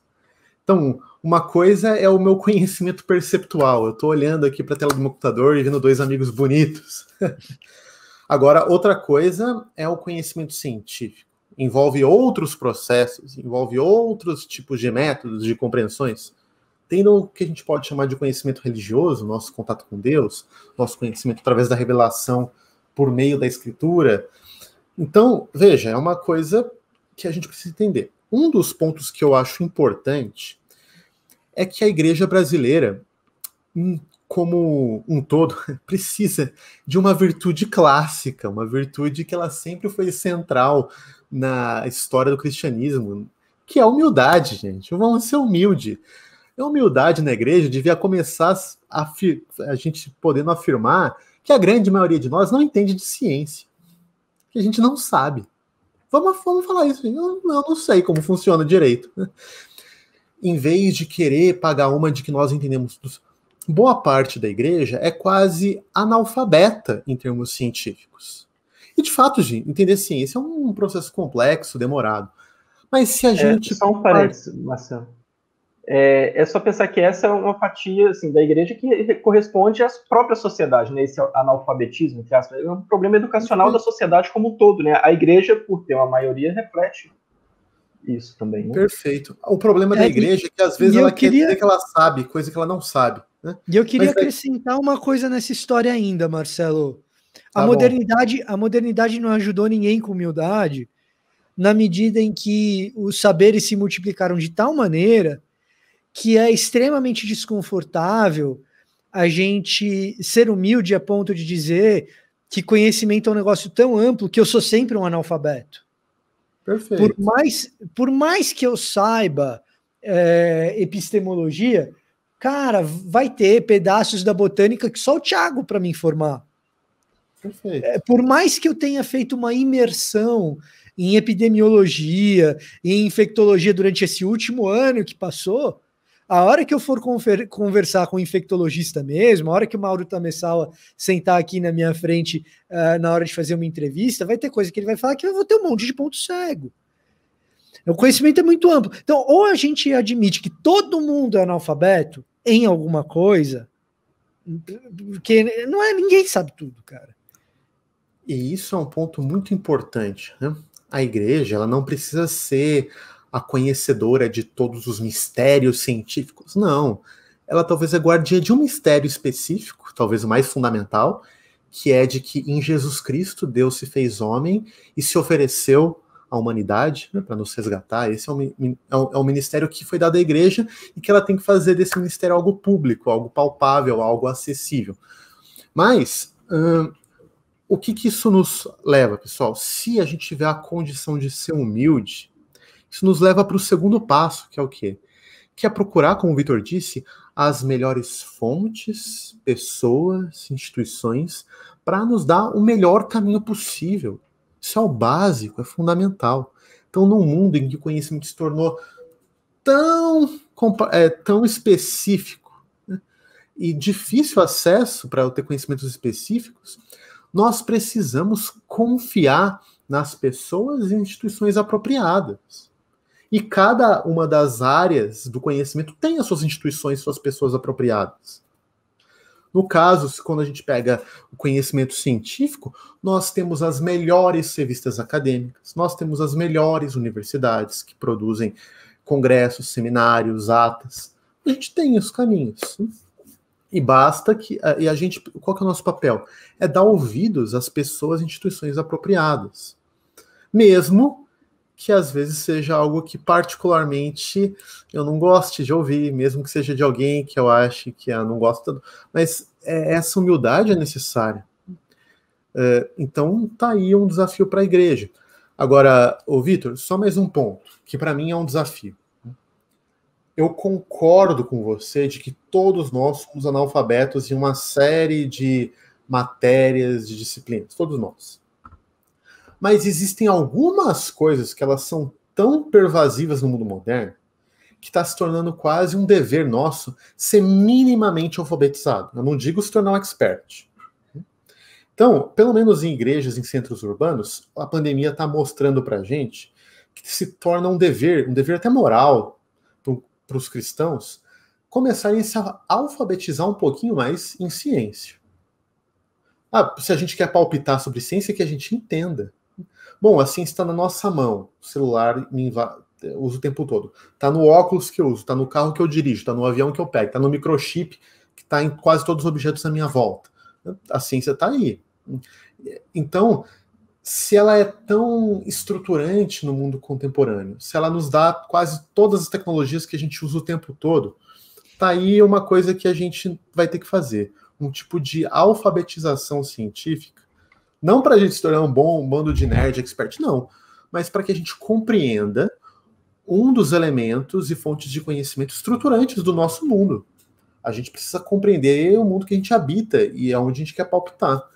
Então, uma coisa é o meu conhecimento perceptual. Eu estou olhando aqui para a tela do meu computador e vendo dois amigos bonitos. Agora, outra coisa é o conhecimento científico. Envolve outros processos, envolve outros tipos de métodos, de compreensões. Tem o que a gente pode chamar de conhecimento religioso, nosso contato com Deus, nosso conhecimento através da revelação por meio da Escritura. Então, veja, é uma coisa que a gente precisa entender. Um dos pontos que eu acho importante é que a igreja brasileira, como um todo, precisa de uma virtude clássica, uma virtude que ela sempre foi central na história do cristianismo, que é a humildade, gente. Vamos ser humilde. A humildade na igreja devia começar a gente podendo afirmar que a grande maioria de nós não entende de ciência, que a gente não sabe. Vamos falar isso. Eu não sei como funciona direito. Em vez de querer pagar uma de que nós entendemos, boa parte da igreja é quase analfabeta em termos científicos. E, de fato, entender ciência é um processo complexo, demorado. Mas se a gente... Só um parênteses, Marcelo. É só pensar que essa é uma fatia assim, da igreja que corresponde à própria sociedade, né? Esse analfabetismo, que é um problema educacional da sociedade como um todo, né? A igreja, por ter uma maioria, reflete isso também, né? Perfeito. O problema da igreja é que às vezes ela quer dizer que ela sabe, coisa que ela não sabe, né? E eu queria acrescentar uma coisa nessa história ainda, Marcelo. A modernidade não ajudou ninguém com humildade, na medida em que os saberes se multiplicaram de tal maneira que é extremamente desconfortável a gente ser humilde a ponto de dizer que conhecimento é um negócio tão amplo que eu sou sempre um analfabeto. Perfeito. Por mais que eu saiba epistemologia, cara, vai ter pedaços da botânica que só o Thiago para me informar. Perfeito. Por mais que eu tenha feito uma imersão em epidemiologia e em infectologia durante esse último ano que passou, a hora que eu for conversar com um infectologista mesmo, a hora que o Mauro Tamessawa sentar aqui na minha frente na hora de fazer uma entrevista, vai ter coisa que ele vai falar que eu vou ter um monte de ponto cego. O conhecimento é muito amplo. Então, ou a gente admite que todo mundo é analfabeto em alguma coisa, porque ninguém sabe tudo, cara. E isso é um ponto muito importante, né? A igreja, ela não precisa ser a conhecedora de todos os mistérios científicos. Não. Ela talvez é guardiã de um mistério específico, talvez o mais fundamental, que é de que em Jesus Cristo Deus se fez homem e se ofereceu à humanidade, né, para nos resgatar. Esse é um ministério que foi dado à igreja e que ela tem que fazer desse ministério algo público, algo palpável, algo acessível. Mas o que isso nos leva, pessoal? Se a gente tiver a condição de ser humilde, isso nos leva para o segundo passo, que é o quê? Que é procurar, como o Vitor disse, as melhores fontes, pessoas, instituições, para nos dar o melhor caminho possível. Isso é o básico, é fundamental. Então, num mundo em que o conhecimento se tornou tão específico, né, e difícil acesso para ter conhecimentos específicos, nós precisamos confiar nas pessoas e instituições apropriadas. E cada uma das áreas do conhecimento tem as suas instituições, suas pessoas apropriadas. No caso, quando a gente pega o conhecimento científico, nós temos as melhores revistas acadêmicas, nós temos as melhores universidades que produzem congressos, seminários, atas. A gente tem os caminhos. E basta que... E a gente... Qual que é o nosso papel? É dar ouvidos às pessoas e instituições apropriadas. Mesmo que às vezes seja algo que particularmente eu não goste de ouvir, mesmo que seja de alguém que eu ache que eu não gosto, mas essa humildade é necessária. Então tá aí um desafio para a igreja. Agora, Vitor, só mais um ponto, que para mim é um desafio. Eu concordo com você de que todos nós somos analfabetos em uma série de matérias, de disciplinas, todos nós. Mas existem algumas coisas que elas são tão pervasivas no mundo moderno que está se tornando quase um dever nosso ser minimamente alfabetizado. Eu não digo se tornar um expert. Então, pelo menos em igrejas, em centros urbanos, a pandemia está mostrando para a gente que se torna um dever até moral para os cristãos, começarem a se alfabetizar um pouquinho mais em ciência. Se a gente quer palpitar sobre ciência, que a gente entenda. Bom, a ciência está na nossa mão. O celular eu uso o tempo todo. Está no óculos que eu uso, está no carro que eu dirijo, está no avião que eu pego, está no microchip que está em quase todos os objetos à minha volta. A ciência está aí. Então, se ela é tão estruturante no mundo contemporâneo, se ela nos dá quase todas as tecnologias que a gente usa o tempo todo, está aí uma coisa que a gente vai ter que fazer. Um tipo de alfabetização científica. Não para a gente se tornar um bando de nerd expert, não. Mas para que a gente compreenda um dos elementos e fontes de conhecimento estruturantes do nosso mundo. A gente precisa compreender o mundo que a gente habita e aonde a gente quer palpitar.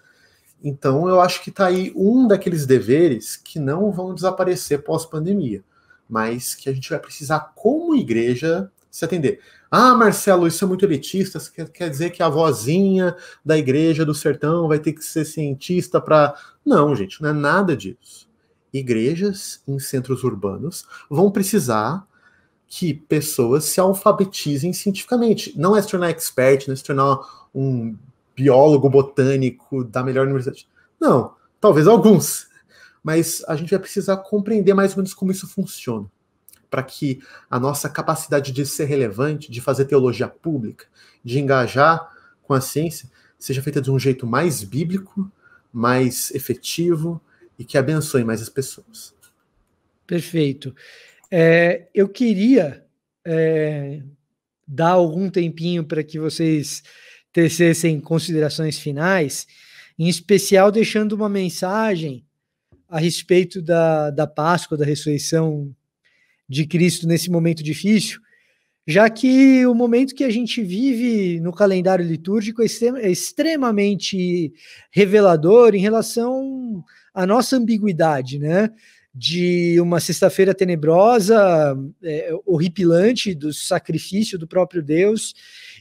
Então, eu acho que está aí um daqueles deveres que não vão desaparecer pós-pandemia, mas que a gente vai precisar, como igreja, se atender. Marcelo, isso é muito elitista, quer dizer que a vozinha da igreja do sertão vai ter que ser cientista para... Não, gente, não é nada disso. Igrejas em centros urbanos vão precisar que pessoas se alfabetizem cientificamente. Não é se tornar expert, não é se tornar um biólogo botânico da melhor universidade. Não, talvez alguns. Mas a gente vai precisar compreender mais ou menos como isso funciona, para que a nossa capacidade de ser relevante, de fazer teologia pública, de engajar com a ciência, seja feita de um jeito mais bíblico, mais efetivo e que abençoe mais as pessoas. Perfeito. Eu queria dar algum tempinho para que vocês tecessem considerações finais, em especial deixando uma mensagem a respeito da Páscoa, da ressurreição de Cristo nesse momento difícil, já que o momento que a gente vive no calendário litúrgico é extremamente revelador em relação à nossa ambiguidade, né? De uma sexta-feira tenebrosa, horripilante do sacrifício do próprio Deus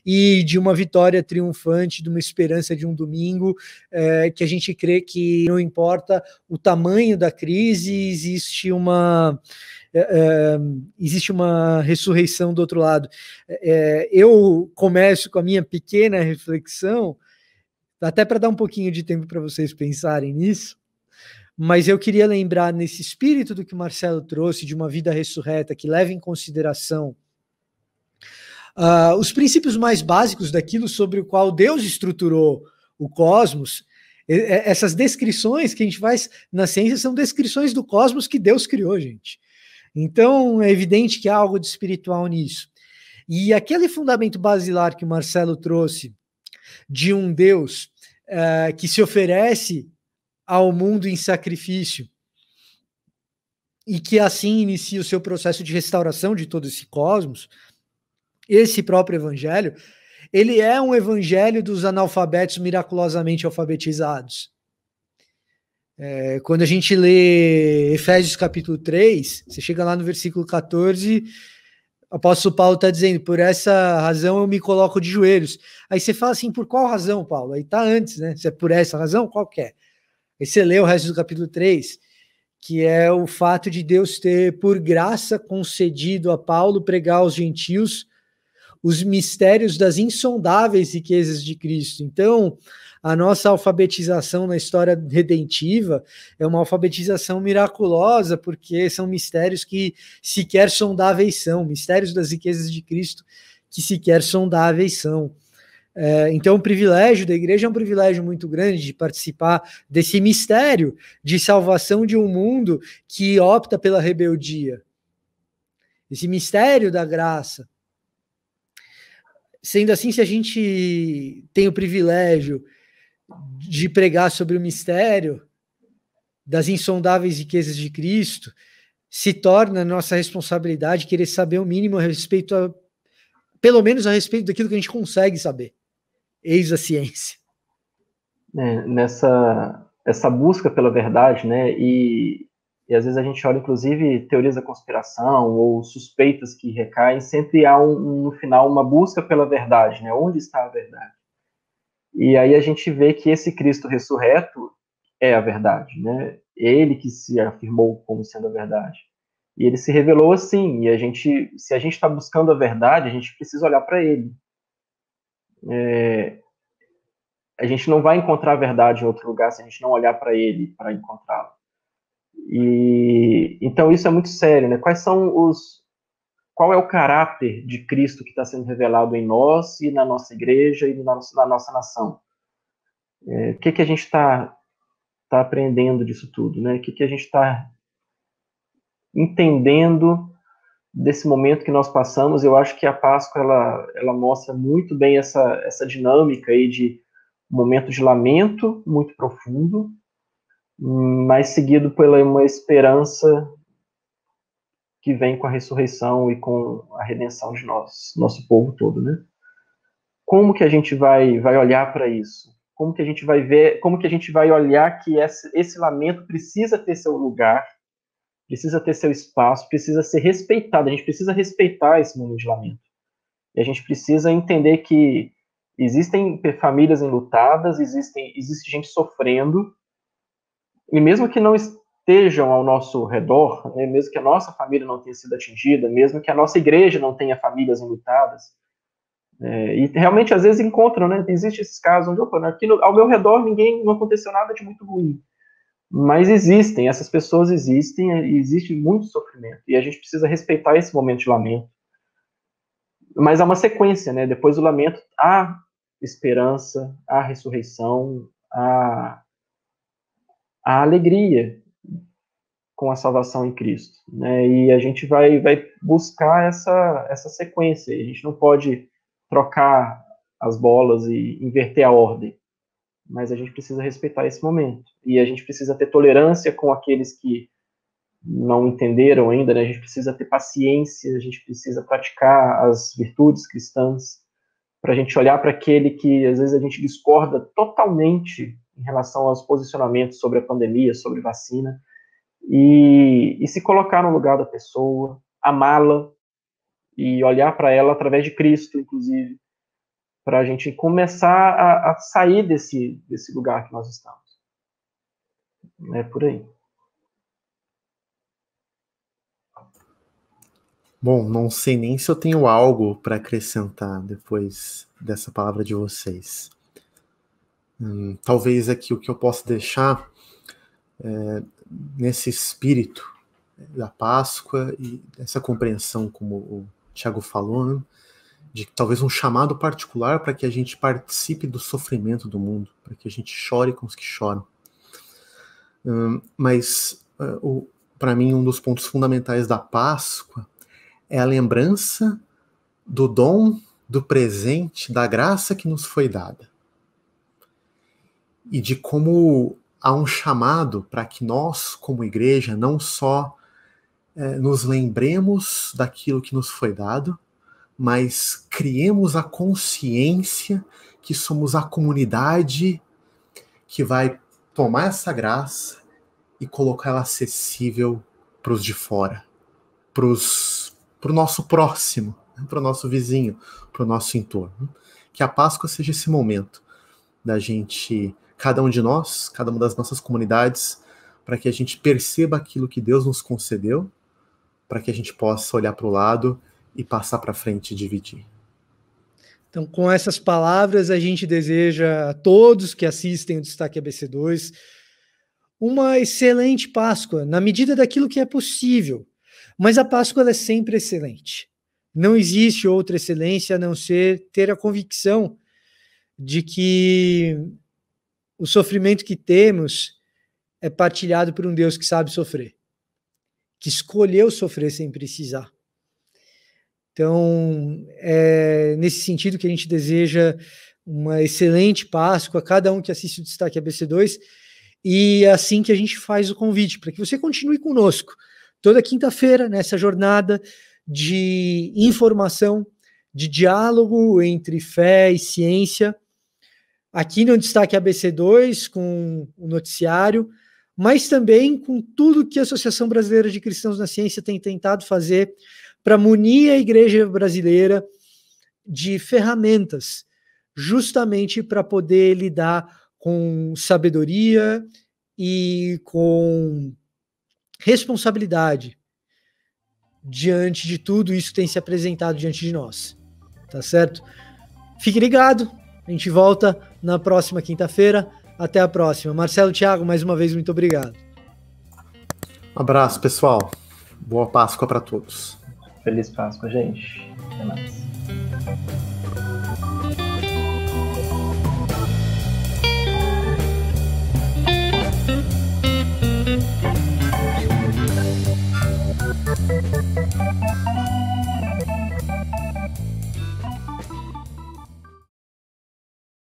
e de uma vitória triunfante, de uma esperança de um domingo, que a gente crê que não importa o tamanho da crise, existe uma ressurreição do outro lado. Eu começo com a minha pequena reflexão, até para dar um pouquinho de tempo para vocês pensarem nisso, mas eu queria lembrar, nesse espírito do que o Marcelo trouxe, de uma vida ressurreta, que leva em consideração os princípios mais básicos daquilo sobre o qual Deus estruturou o cosmos. Essas descrições que a gente faz na ciência são descrições do cosmos que Deus criou, gente. Então, é evidente que há algo de espiritual nisso. E aquele fundamento basilar que o Marcelo trouxe, de um Deus que se oferece ao mundo em sacrifício e que assim inicia o seu processo de restauração de todo esse cosmos, esse próprio evangelho, ele é um evangelho dos analfabetos miraculosamente alfabetizados. Quando a gente lê Efésios capítulo 3, você chega lá no versículo 14, o apóstolo Paulo está dizendo, por essa razão eu me coloco de joelhos. Aí você fala assim, por qual razão, Paulo? Aí tá antes, né? Se é por essa razão, qual que é? Aí você lê o resto do capítulo 3, que é o fato de Deus ter, por graça, concedido a Paulo pregar aos gentios os mistérios das insondáveis riquezas de Cristo. Então, a nossa alfabetização na história redentiva é uma alfabetização miraculosa, porque são mistérios que sequer sondáveis são, mistérios das riquezas de Cristo que sequer sondáveis são. Então, o privilégio da igreja é um privilégio muito grande de participar desse mistério de salvação de um mundo que opta pela rebeldia. Esse mistério da graça. Sendo assim, se a gente tem o privilégio de pregar sobre o mistério das insondáveis riquezas de Cristo, se torna nossa responsabilidade querer saber o mínimo a respeito, pelo menos a respeito daquilo que a gente consegue saber. Eis a ciência. Essa busca pela verdade, né, e às vezes a gente olha, inclusive, teorias da conspiração ou suspeitas que recaem, sempre há no final uma busca pela verdade, né, onde está a verdade? E aí a gente vê que esse Cristo ressurreto é a verdade, né, ele que se afirmou como sendo a verdade. E ele se revelou assim, e se a gente está buscando a verdade, a gente precisa olhar para ele. A gente não vai encontrar a verdade em outro lugar se a gente não olhar para ele para encontrá-la. E então isso é muito sério, né? Qual é o caráter de Cristo que está sendo revelado em nós e na nossa igreja e na nossa nação? O que a gente está aprendendo disso tudo, né? O que a gente está entendendo desse momento que nós passamos? Eu acho que a Páscoa ela mostra muito bem essa dinâmica aí de um momento de lamento muito profundo, mas seguido por uma esperança que vem com a ressurreição e com a redenção de nosso povo todo, né? Como que a gente vai olhar para isso? Como que a gente vai ver, como que a gente vai olhar que esse lamento precisa ter seu lugar, precisa ter seu espaço, precisa ser respeitado, a gente precisa respeitar esse momento de lamento. E a gente precisa entender que existem famílias enlutadas, existe gente sofrendo, e mesmo que não estejam ao nosso redor, né, mesmo que a nossa família não tenha sido atingida, mesmo que a nossa igreja não tenha famílias enlutadas, e realmente às vezes encontram, né, existe esses casos onde, aqui ao meu redor não aconteceu nada de muito ruim, mas essas pessoas existem, e existe muito sofrimento, e a gente precisa respeitar esse momento de lamento. Mas há uma sequência, né, depois do lamento há esperança, há ressurreição, há alegria com a salvação em Cristo, né? E a gente vai buscar essa sequência. A gente não pode trocar as bolas e inverter a ordem, mas a gente precisa respeitar esse momento. E a gente precisa ter tolerância com aqueles que não entenderam ainda, né? A gente precisa ter paciência, a gente precisa praticar as virtudes cristãs, para a gente olhar para aquele que às vezes a gente discorda totalmente em relação aos posicionamentos sobre a pandemia, sobre vacina, e se colocar no lugar da pessoa, amá-la e olhar para ela através de Cristo, inclusive, para a gente começar a sair desse lugar que nós estamos. É por aí. Bom, não sei nem se eu tenho algo para acrescentar depois dessa palavra de vocês. Talvez aqui o que eu posso deixar nesse espírito da Páscoa e essa compreensão, como o Tiago falou, né, de talvez um chamado particular para que a gente participe do sofrimento do mundo, para que a gente chore com os que choram. Mas, para mim, um dos pontos fundamentais da Páscoa é a lembrança do dom, do presente, da graça que nos foi dada. E de como há um chamado para que nós, como igreja, não só nos lembremos daquilo que nos foi dado, mas criemos a consciência que somos a comunidade que vai tomar essa graça e colocar ela acessível para os de fora, para o nosso próximo, para o nosso vizinho, para o nosso entorno. Que a Páscoa seja esse momento da gente, cada um de nós, cada uma das nossas comunidades, para que a gente perceba aquilo que Deus nos concedeu, para que a gente possa olhar para o lado e passar para frente e dividir. Então, com essas palavras, a gente deseja a todos que assistem o Destaque ABC2 uma excelente Páscoa, na medida daquilo que é possível. Mas a Páscoa ela é sempre excelente. Não existe outra excelência a não ser ter a convicção de que o sofrimento que temos é partilhado por um Deus que sabe sofrer, que escolheu sofrer sem precisar. Então, é nesse sentido que a gente deseja uma excelente Páscoa a cada um que assiste o Destaque ABC2, e é assim que a gente faz o convite, para que você continue conosco, toda quinta-feira, nessa jornada de informação, de diálogo entre fé e ciência, aqui no Destaque ABC2, com o noticiário, mas também com tudo que a Associação Brasileira de Cristãos na Ciência tem tentado fazer para munir a igreja brasileira de ferramentas, justamente para poder lidar com sabedoria e com responsabilidade diante de tudo isso que tem se apresentado diante de nós, tá certo? Fique ligado, a gente volta na próxima quinta-feira. Até a próxima. Marcelo, Thiago, mais uma vez, muito obrigado. Um abraço, pessoal. Boa Páscoa para todos. Feliz Páscoa, gente. Até mais.